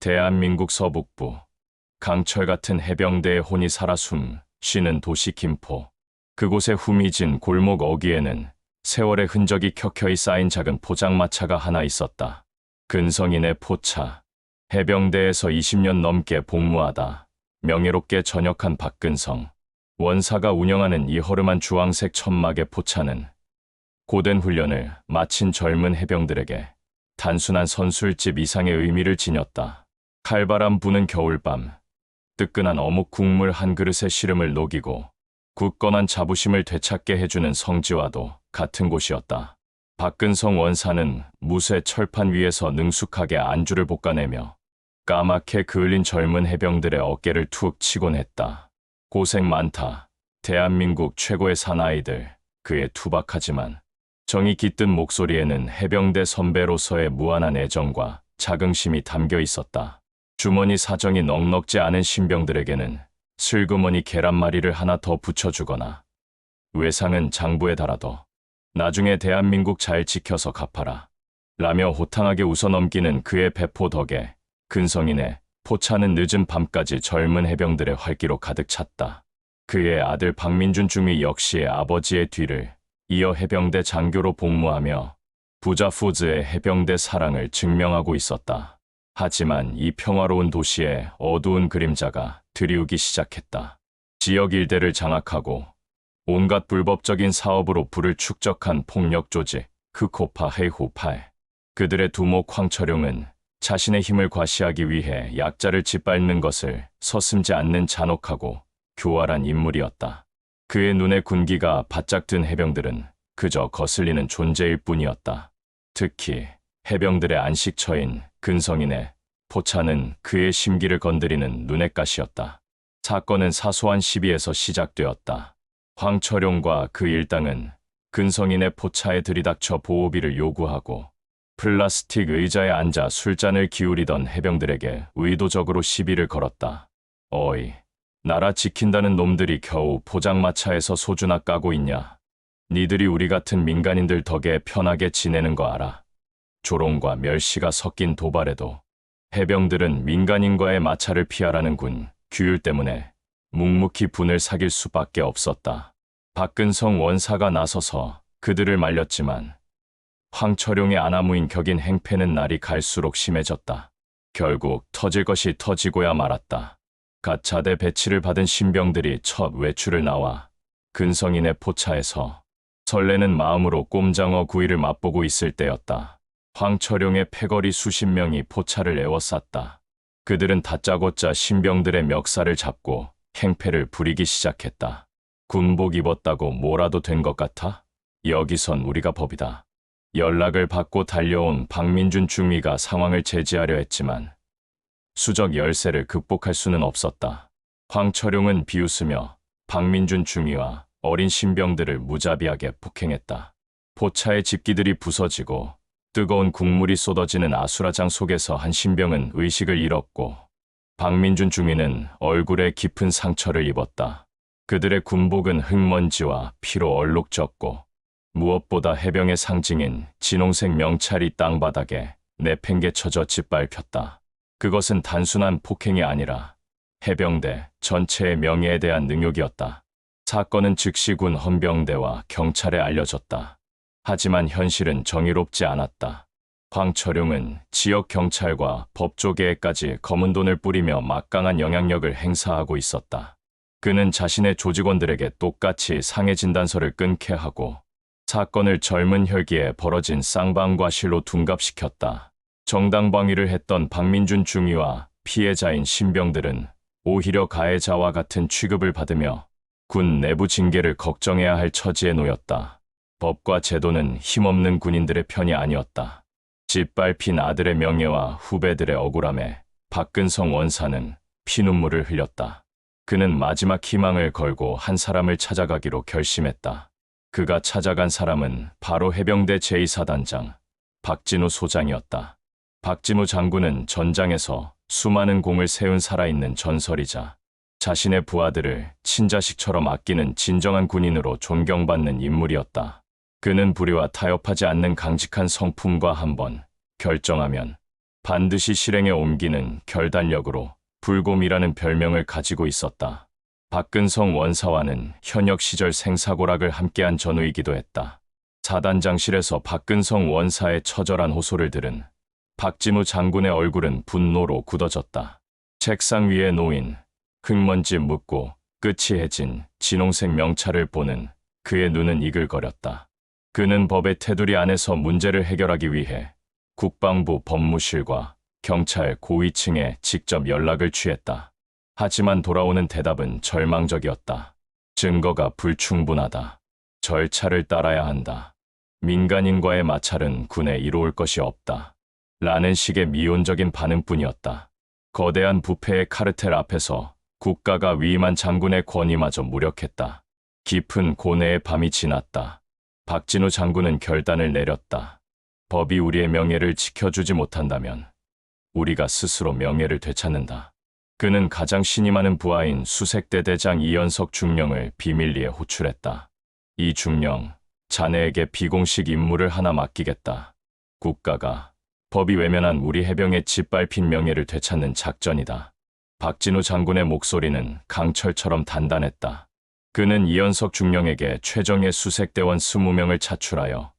대한민국 서북부, 강철 같은 해병대의 혼이 살아 쉬는 도시 김포. 그곳의 후미진 골목 어귀에는 세월의 흔적이 켜켜이 쌓인 작은 포장마차가 하나 있었다. 근성인의 포차. 해병대에서 20년 넘게 복무하다 명예롭게 전역한 박근성 원사가 운영하는 이 허름한 주황색 천막의 포차는 고된 훈련을 마친 젊은 해병들에게 단순한 선술집 이상의 의미를 지녔다. 칼바람 부는 겨울밤, 뜨끈한 어묵 국물 한 그릇에 시름을 녹이고 굳건한 자부심을 되찾게 해주는 성지와도 같은 곳이었다. 박근성 원사는 무쇠 철판 위에서 능숙하게 안주를 볶아내며 까맣게 그을린 젊은 해병들의 어깨를 툭 치곤 했다. 고생 많다. 대한민국 최고의 사나이들. 그의 투박하지만 정이 깃든 목소리에는 해병대 선배로서의 무한한 애정과 자긍심이 담겨 있었다. 주머니 사정이 넉넉지 않은 신병들에게는 슬그머니 계란말이를 하나 더 붙여주거나 외상은 장부에 달아둬 나중에 대한민국 잘 지켜서 갚아라 라며 호탕하게 웃어넘기는 그의 배포 덕에 근성인의 포차는 늦은 밤까지 젊은 해병들의 활기로 가득 찼다. 그의 아들 박민준 중위 역시 아버지의 뒤를 이어 해병대 장교로 복무하며 부자푸즈의 해병대 사랑을 증명하고 있었다. 하지만 이 평화로운 도시에 어두운 그림자가 드리우기 시작했다. 지역 일대를 장악하고 온갖 불법적인 사업으로 부를 축적한 폭력 조직 흑호파 해후팔. 그들의 두목 황철용은 자신의 힘을 과시하기 위해 약자를 짓밟는 것을 서슴지 않는 잔혹하고 교활한 인물이었다. 그의 눈에 군기가 바짝 든 해병들은 그저 거슬리는 존재일 뿐이었다. 특히 해병들의 안식처인 근성인의 포차는 그의 심기를 건드리는 눈엣 가시였다. 사건은 사소한 시비에서 시작되었다. 황철용과 그 일당은 근성인의 포차에 들이닥쳐 보호비를 요구하고 플라스틱 의자에 앉아 술잔을 기울이던 해병들에게 의도적으로 시비를 걸었다. 어이, 나라 지킨다는 놈들이 겨우 포장마차에서 소주나 까고 있냐. 니들이 우리 같은 민간인들 덕에 편하게 지내는 거 알아. 조롱과 멸시가 섞인 도발에도 해병들은 민간인과의 마찰을 피하라는 군 규율 때문에 묵묵히 분을 사귈 수밖에 없었다. 박근성 원사가 나서서 그들을 말렸지만 황철용의 아나무인 격인 행패는 날이 갈수록 심해졌다. 결국 터질 것이 터지고야 말았다. 갓 자대 배치를 받은 신병들이 첫 외출을 나와 근성인의 포차에서 설레는 마음으로 꼼장어 구이를 맛보고 있을 때였다. 황철용의 패거리 수십 명이 포차를 에워쌌다. 그들은 다짜고짜 신병들의 멱살을 잡고 행패를 부리기 시작했다. 군복 입었다고 뭐라도 된 것 같아? 여기선 우리가 법이다. 연락을 받고 달려온 박민준 중위가 상황을 제지하려 했지만 수적 열세를 극복할 수는 없었다. 황철용은 비웃으며 박민준 중위와 어린 신병들을 무자비하게 폭행했다. 포차의 집기들이 부서지고 뜨거운 국물이 쏟아지는 아수라장 속에서 한 신병은 의식을 잃었고 박민준 중위는 얼굴에 깊은 상처를 입었다. 그들의 군복은 흙먼지와 피로 얼룩졌고 무엇보다 해병의 상징인 진홍색 명찰이 땅바닥에 내팽개쳐져 짓밟혔다. 그것은 단순한 폭행이 아니라 해병대 전체의 명예에 대한 능욕이었다. 사건은 즉시 군 헌병대와 경찰에 알려졌다. 하지만 현실은 정의롭지 않았다. 황철용은 지역 경찰과 법조계에까지 검은 돈을 뿌리며 막강한 영향력을 행사하고 있었다. 그는 자신의 조직원들에게 똑같이 상해 진단서를 끊게 하고 사건을 젊은 혈기에 벌어진 쌍방과실로 둔갑시켰다. 정당방위를 했던 박민준 중위와 피해자인 신병들은 오히려 가해자와 같은 취급을 받으며 군 내부 징계를 걱정해야 할 처지에 놓였다. 법과 제도는 힘없는 군인들의 편이 아니었다. 짓밟힌 아들의 명예와 후배들의 억울함에 박근성 원사는 피눈물을 흘렸다. 그는 마지막 희망을 걸고 한 사람을 찾아가기로 결심했다. 그가 찾아간 사람은 바로 해병대 제2사단장 박진우 소장이었다. 박진우 장군은 전장에서 수많은 공을 세운 살아있는 전설이자 자신의 부하들을 친자식처럼 아끼는 진정한 군인으로 존경받는 인물이었다. 그는 불의와 타협하지 않는 강직한 성품과 한번 결정하면 반드시 실행에 옮기는 결단력으로 불곰이라는 별명을 가지고 있었다. 박근성 원사와는 현역 시절 생사고락을 함께한 전우이기도 했다. 사단장실에서 박근성 원사의 처절한 호소를 들은 박진우 장군의 얼굴은 분노로 굳어졌다. 책상 위에 놓인 흙먼지 묻고 끝이 해진 진홍색 명찰을 보는 그의 눈은 이글거렸다. 그는 법의 테두리 안에서 문제를 해결하기 위해 국방부 법무실과 경찰 고위층에 직접 연락을 취했다. 하지만 돌아오는 대답은 절망적이었다. 증거가 불충분하다. 절차를 따라야 한다. 민간인과의 마찰은 군에 이로울 것이 없다. 라는 식의 미온적인 반응뿐이었다. 거대한 부패의 카르텔 앞에서 국가가 위임한 장군의 권위마저 무력했다. 깊은 고뇌의 밤이 지났다. 박진우 장군은 결단을 내렸다. 법이 우리의 명예를 지켜주지 못한다면 우리가 스스로 명예를 되찾는다. 그는 가장 신임하는 부하인 수색대 대장 이연석 중령을 비밀리에 호출했다. 이 중령, 자네에게 비공식 임무를 하나 맡기겠다. 국가가 법이 외면한 우리 해병의 짓밟힌 명예를 되찾는 작전이다. 박진우 장군의 목소리는 강철처럼 단단했다. 그는 이연석 중령에게 최정예 수색대원 20명을 차출하여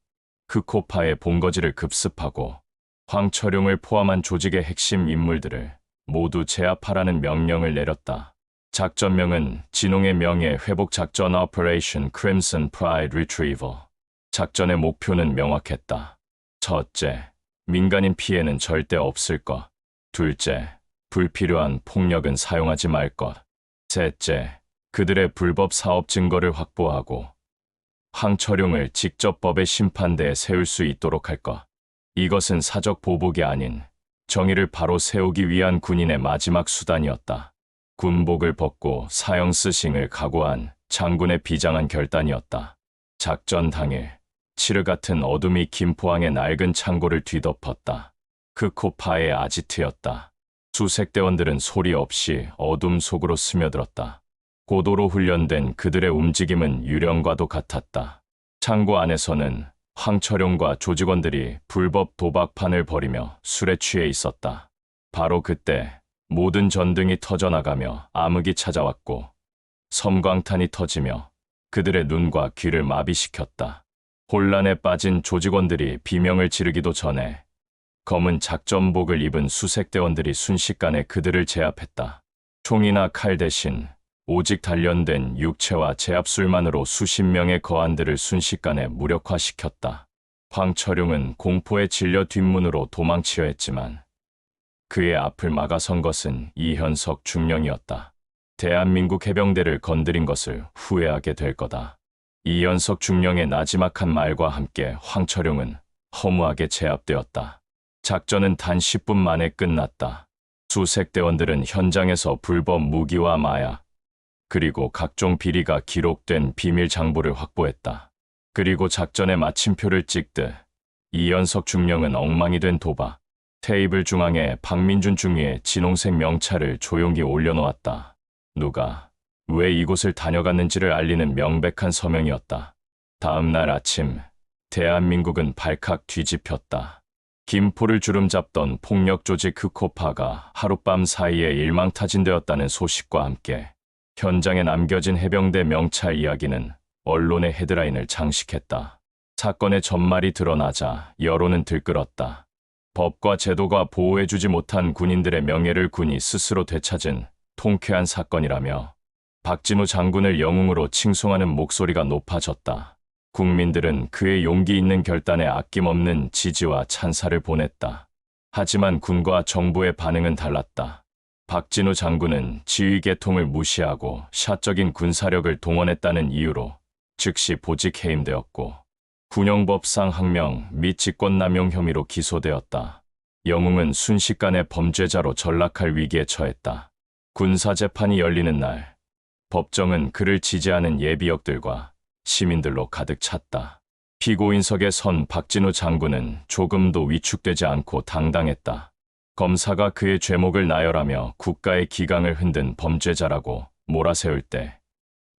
흑호파의 본거지를 급습하고 황철용을 포함한 조직의 핵심 인물들을 모두 제압하라는 명령을 내렸다. 작전명은 진홍의 명예 회복 작전 Operation Crimson Pride Retrieval. 작전의 목표는 명확했다. 첫째, 민간인 피해는 절대 없을 것. 둘째, 불필요한 폭력은 사용하지 말 것. 셋째, 그들의 불법 사업 증거를 확보하고 황철용을 직접 법의 심판대에 세울 수 있도록 할 것. 이것은 사적 보복이 아닌 정의를 바로 세우기 위한 군인의 마지막 수단이었다. 군복을 벗고 사형 스싱을 각오한 장군의 비장한 결단이었다. 작전 당일, 칠흑 같은 어둠이 김포항의 낡은 창고를 뒤덮었다. 흑호파의 아지트였다. 수색대원들은 소리 없이 어둠 속으로 스며들었다. 고도로 훈련된 그들의 움직임은 유령과도 같았다. 창고 안에서는 황철용과 조직원들이 불법 도박판을 벌이며 술에 취해 있었다. 바로 그때 모든 전등이 터져나가며 암흑이 찾아왔고 섬광탄이 터지며 그들의 눈과 귀를 마비시켰다. 혼란에 빠진 조직원들이 비명을 지르기도 전에 검은 작전복을 입은 수색대원들이 순식간에 그들을 제압했다. 총이나 칼 대신 오직 단련된 육체와 제압술만으로 수십 명의 거안들을 순식간에 무력화시켰다. 황철용은 공포에 질려 뒷문으로 도망치려 했지만 그의 앞을 막아선 것은 이현석 중령이었다. 대한민국 해병대를 건드린 것을 후회하게 될 거다. 이현석 중령의 나지막한 말과 함께 황철용은 허무하게 제압되었다. 작전은 단 10분 만에 끝났다. 수색대원들은 현장에서 불법 무기와 마약, 그리고 각종 비리가 기록된 비밀 장부를 확보했다. 그리고 작전의 마침표를 찍듯 이연석 중령은 엉망이 된 도박, 테이블 중앙에 박민준 중위의 진홍색 명찰을 조용히 올려놓았다. 누가, 왜 이곳을 다녀갔는지를 알리는 명백한 서명이었다. 다음 날 아침, 대한민국은 발칵 뒤집혔다. 김포를 주름잡던 폭력 조직 흑호파가 하룻밤 사이에 일망타진되었다는 소식과 함께 현장에 남겨진 해병대 명찰 이야기는 언론의 헤드라인을 장식했다. 사건의 전말이 드러나자 여론은 들끓었다. 법과 제도가 보호해주지 못한 군인들의 명예를 군이 스스로 되찾은 통쾌한 사건이라며 박진우 장군을 영웅으로 칭송하는 목소리가 높아졌다. 국민들은 그의 용기 있는 결단에 아낌없는 지지와 찬사를 보냈다. 하지만 군과 정부의 반응은 달랐다. 박진우 장군은 지휘 계통을 무시하고 샤적인 군사력을 동원했다는 이유로 즉시 보직 해임되었고 군용법상 항명 및 직권남용 혐의로 기소되었다. 영웅은 순식간에 범죄자로 전락할 위기에 처했다. 군사재판이 열리는 날, 법정은 그를 지지하는 예비역들과 시민들로 가득 찼다. 피고인석에 선 박진우 장군은 조금도 위축되지 않고 당당했다. 검사가 그의 죄목을 나열하며 국가의 기강을 흔든 범죄자라고 몰아세울 때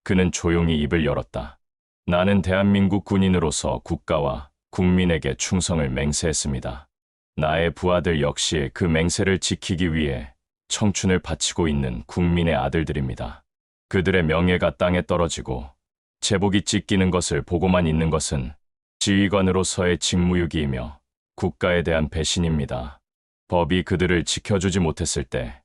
그는 조용히 입을 열었다. 나는 대한민국 군인으로서 국가와 국민에게 충성을 맹세했습니다. 나의 부하들 역시 그 맹세를 지키기 위해 청춘을 바치고 있는 국민의 아들들입니다. 그들의 명예가 땅에 떨어지고 제복이 찢기는 것을 보고만 있는 것은 지휘관으로서의 직무유기이며 국가에 대한 배신입니다. 법이 그들을 지켜주지 못했을 때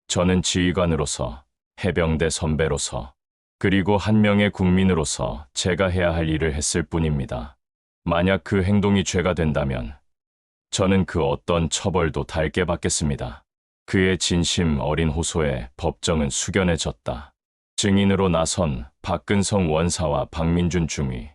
저는 지휘관으로서, 해병대 선배로서, 그리고 한 명의 국민으로서 제가 해야 할 일을 했을 뿐입니다. 만약 그 행동이 죄가 된다면 저는 그 어떤 처벌도 달게 받겠습니다. 그의 진심 어린 호소에 법정은 숙연해졌다. 증인으로 나선 박근성 원사와 박민준 중위,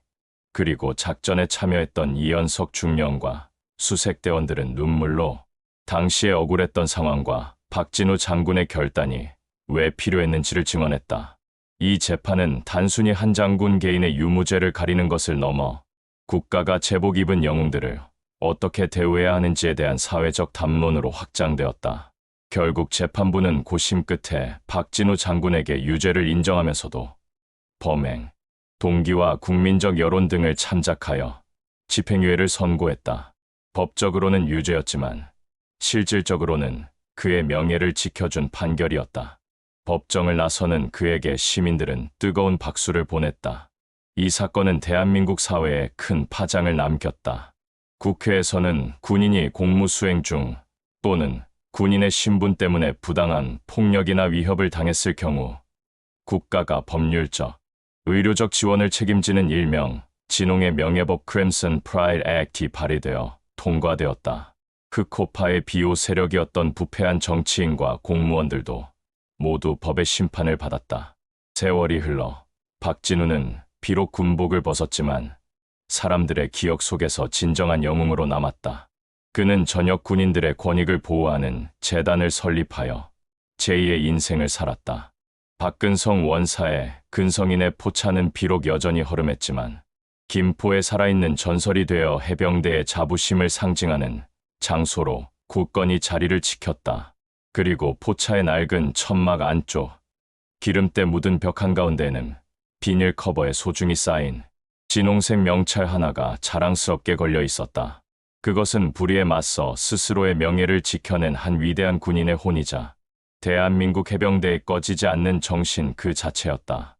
그리고 작전에 참여했던 이연석 중령과 수색대원들은 눈물로 당시에 억울했던 상황과 박진우 장군의 결단이 왜 필요했는지를 증언했다. 이 재판은 단순히 한 장군 개인의 유무죄를 가리는 것을 넘어 국가가 제복 입은 영웅들을 어떻게 대우해야 하는지에 대한 사회적 담론으로 확장되었다. 결국 재판부는 고심 끝에 박진우 장군에게 유죄를 인정하면서도 범행, 동기와 국민적 여론 등을 참작하여 집행유예를 선고했다. 법적으로는 유죄였지만 실질적으로는 그의 명예를 지켜준 판결이었다. 법정을 나서는 그에게 시민들은 뜨거운 박수를 보냈다. 이 사건은 대한민국 사회에 큰 파장을 남겼다. 국회에서는 군인이 공무수행 중 또는 군인의 신분 때문에 부당한 폭력이나 위협을 당했을 경우 국가가 법률적, 의료적 지원을 책임지는 일명 진홍의 명예법 크림슨 프라이드 액트이 발의되어 통과되었다. 흑호파의 비호 세력이었던 부패한 정치인과 공무원들도 모두 법의 심판을 받았다. 세월이 흘러 박진우는 비록 군복을 벗었지만 사람들의 기억 속에서 진정한 영웅으로 남았다. 그는 전역 군인들의 권익을 보호하는 재단을 설립하여 제2의 인생을 살았다. 박근성 원사의 근성인의 포차는 비록 여전히 허름했지만 김포에 살아있는 전설이 되어 해병대의 자부심을 상징하는 장소로 굳건히 자리를 지켰다. 그리고 포차의 낡은 천막 안쪽, 기름때 묻은 벽 한가운데에는 비닐 커버에 소중히 쌓인 진홍색 명찰 하나가 자랑스럽게 걸려 있었다. 그것은 불의에 맞서 스스로의 명예를 지켜낸 한 위대한 군인의 혼이자 대한민국 해병대의 꺼지지 않는 정신 그 자체였다.